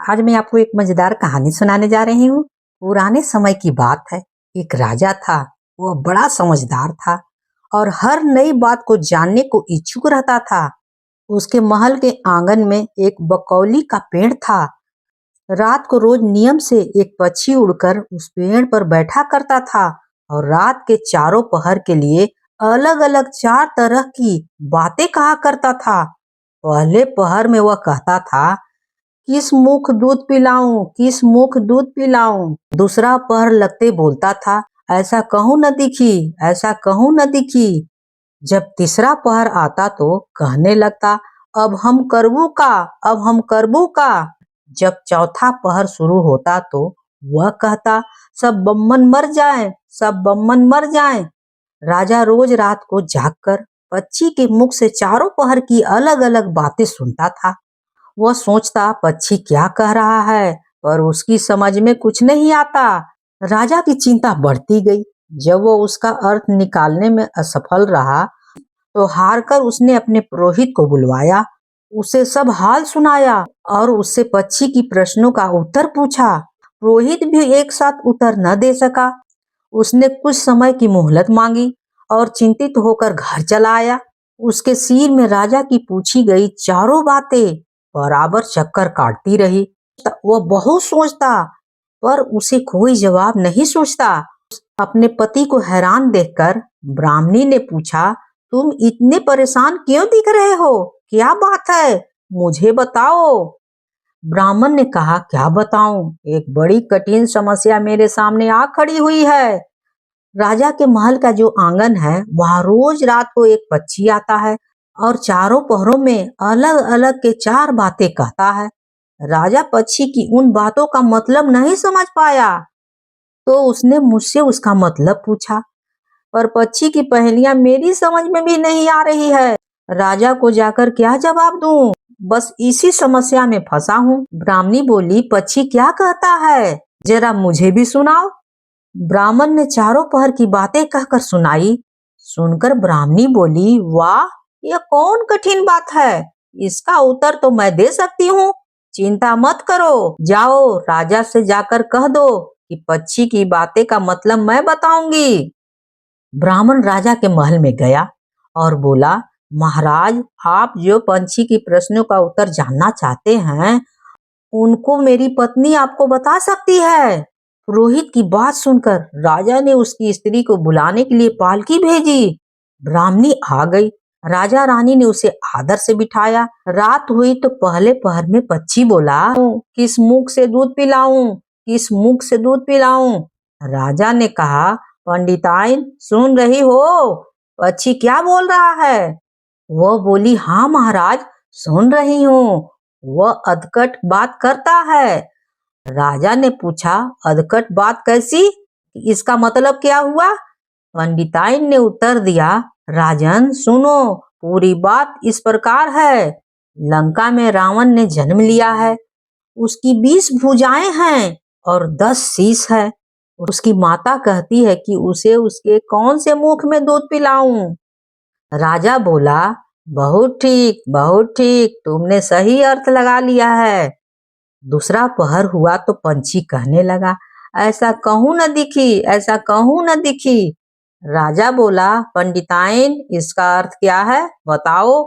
आज मैं आपको एक मजेदार कहानी सुनाने जा रही हूँ। पुराने समय की बात है। एक राजा था। वह बड़ा समझदार था और हर नई बात को जानने को इच्छुक रहता था। उसके महल के आंगन में एक बकौली का पेड़ था। रात को रोज नियम से एक पक्षी उड़कर उस पेड़ पर बैठा करता था और रात के चारों पहर के लिए अलग अलग 4 तरह की बातें कहा करता था। पहले पहर में वह कहता था, किस मुख दूध पिलाऊं, किस मुख दूध पिलाऊं। दूसरा पहर लगते बोलता था, ऐसा कहूं न दिखी, ऐसा कहूं न दिखी। जब तीसरा पहर आता तो कहने लगता, अब हम करबू का, अब हम करबू का। जब चौथा पहर शुरू होता तो वह कहता, सब बम्मन मर जाएं, सब बम्मन मर जाएं। राजा रोज रात को जागकर पक्षी के मुख से चारों पहर की अलग अलग बातें सुनता था। वह सोचता पक्षी क्या कह रहा है, पर उसकी समझ में कुछ नहीं आता। राजा की चिंता बढ़ती गई। जब वो उसका अर्थ निकालने में असफल रहा तो हारकर उसने अपने पुरोहित को बुलवाया। उसे सब हाल सुनाया और उससे पक्षी की प्रश्नों का उत्तर पूछा। पुरोहित भी एक साथ उत्तर न दे सका। उसने कुछ समय की मोहलत मांगी और चिंतित होकर घर चला आया। उसके सिर में राजा की पूछी गई चारों बातें बराबर चक्कर काटती रही। वह बहुत सोचता पर उसे कोई जवाब नहीं सोचता। अपने पति को हैरान देखकर ब्राह्मणी ने पूछा, तुम इतने परेशान क्यों दिख रहे हो, क्या बात है, मुझे बताओ। ब्राह्मण ने कहा, क्या बताऊं, एक बड़ी कठिन समस्या मेरे सामने आ खड़ी हुई है। राजा के महल का जो आंगन है वहां रोज रात को एक पक्षी आता है और चारों पहरों में अलग अलग के 4 बातें कहता है। राजा पक्षी की उन बातों का मतलब नहीं समझ पाया तो उसने मुझसे उसका मतलब पूछा, पर पक्षी की पहेलियां मेरी समझ में भी नहीं आ रही है। राजा को जाकर क्या जवाब दूं, बस इसी समस्या में फंसा हूँ। ब्राह्मणी बोली, पक्षी क्या कहता है, जरा मुझे भी सुनाओ। ब्राह्मण ने चारों पहर की बातें कहकर सुनाई। सुनकर ब्राह्मणी बोली, वाह, यह कौन कठिन बात है, इसका उत्तर तो मैं दे सकती हूँ। चिंता मत करो, जाओ राजा से जाकर कह दो कि पक्षी की बातें का मतलब मैं बताऊंगी। ब्राह्मण राजा के महल में गया और बोला, महाराज, आप जो पंछी की प्रश्नों का उत्तर जानना चाहते हैं उनको मेरी पत्नी आपको बता सकती है। पुरोहित की बात सुनकर राजा ने उसकी स्त्री को बुलाने के लिए पालकी भेजी। ब्राह्मणी आ गई। राजा रानी ने उसे आदर से बिठाया। रात हुई तो पहले पहर में पक्षी बोला, किस मुख से दूध पिलाऊं, किस मुख से दूध पिलाऊं। राजा ने कहा, पंडिताइन सुन रही हो, पक्षी क्या बोल रहा है। वह बोली, हाँ महाराज, सुन रही हूँ, वह अधकट बात करता है। राजा ने पूछा, अधकट बात कैसी, इसका मतलब क्या हुआ। पंडिताइन ने उत्तर दिया, राजन सुनो, पूरी बात इस प्रकार है। लंका में रावण ने जन्म लिया है। उसकी 20 भुजाएं हैं और 10 शीश है। उसकी माता कहती है कि उसे उसके कौन से मुख में दूध पिलाऊं। राजा बोला, बहुत ठीक, बहुत ठीक, तुमने सही अर्थ लगा लिया है। दूसरा पहर हुआ तो पंछी कहने लगा, ऐसा कहूं न दिखी, ऐसा कहूं न दिखी। राजा बोला, पंडिताइन इसका अर्थ क्या है, बताओ।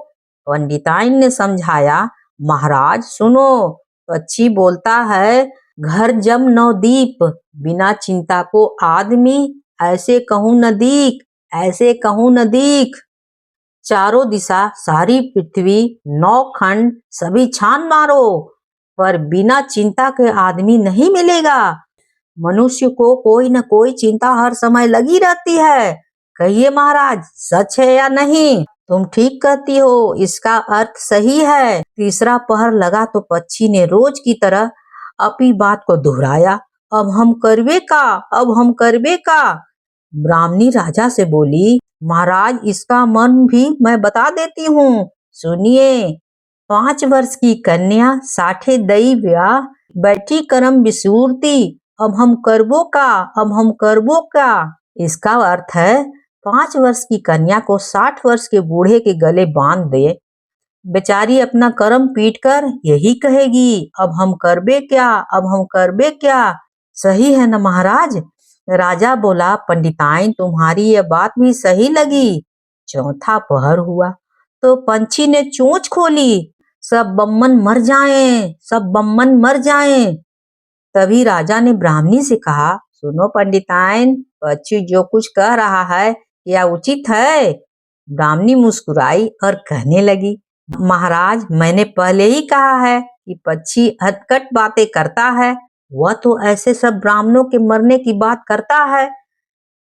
पंडिताइन ने समझाया, महाराज सुनो, पक्षी बोलता है, घर जम नवदीप, बिना चिंता को आदमी, ऐसे कहूं न दीख, ऐसे कहूं न दीख। चारों दिशा सारी पृथ्वी 9 खंड सभी छान मारो, पर बिना चिंता के आदमी नहीं मिलेगा। मनुष्य को कोई न कोई चिंता हर समय लगी रहती है। कहिए महाराज, सच है या नहीं। तुम ठीक कहती हो, इसका अर्थ सही है। तीसरा पहर लगा तो पक्षी ने रोज की तरह अपनी बात को दोहराया, अब हम करबे का, अब हम करबे का। ब्राह्मणी राजा से बोली, महाराज इसका मन भी मैं बता देती हूँ, सुनिए। 5 वर्ष की कन्या साठे दई ब्याह, बैठी करम बिसूरती, अब हम करबो का, अब हम करबो का। इसका अर्थ है 5 वर्ष की कन्या को 60 वर्ष के बूढ़े के गले बांध दे। बेचारी अपना कर्म पीट कर यही कहेगी, अब हम करबे क्या, अब हम करबे क्या। सही है न महाराज। राजा बोला, पंडिताइन तुम्हारी यह बात भी सही लगी। चौथा पहर हुआ तो पंछी ने चोंच खोली, सब बम्मन मर जाएं, सब बम्मन मर जाएं। तभी राजा ने ब्राह्मणी से कहा, सुनो पंडिताइन, पक्षी जो कुछ कह रहा है क्या उचित है? ब्राह्मणी मुस्कुराई और कहने लगी, महाराज मैंने पहले ही कहा है कि पक्षी हटकट बातें करता है, वह तो ऐसे सब ब्राह्मणों के मरने की बात करता है।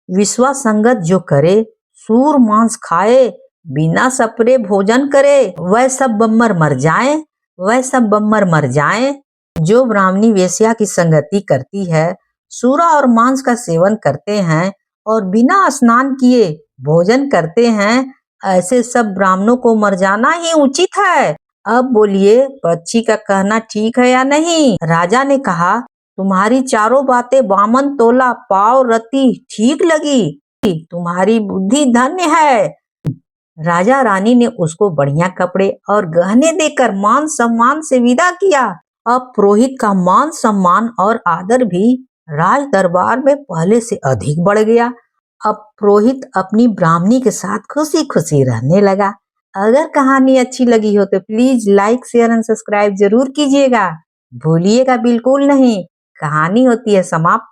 विश्वास संगत जो करे, सूर मांस खाए, बिना सपरे भोजन करे, वह सब बम्मर मर जाए, वह सब बम्मर मर जाए। जो ब्राह्मणी वेश्या की संगति करती है, सूरा और मांस का सेवन करते हैं और बिना स्नान किए भोजन करते हैं, ऐसे सब ब्राह्मणों को मर जाना ही उचित है। अब बोलिए, पक्षी का कहना ठीक है या नहीं? राजा ने कहा, तुम्हारी चारों बातें बामन तोला पाव रति ठीक लगी, तुम्हारी बुद्धि धन्य है। राजा रानी ने उसको बढ़िया कपड़े और गहने देकर मान सम्मान से विदा किया। अब पुरोहित का मान सम्मान और आदर भी राज दरबार में पहले से अधिक बढ़ गया। अब पुरोहित अपनी ब्राह्मणी के साथ खुशी खुशी रहने लगा। अगर कहानी अच्छी लगी हो तो please like share and subscribe जरूर कीजिएगा, भूलिएगा बिल्कुल नहीं। कहानी होती है समाप्त।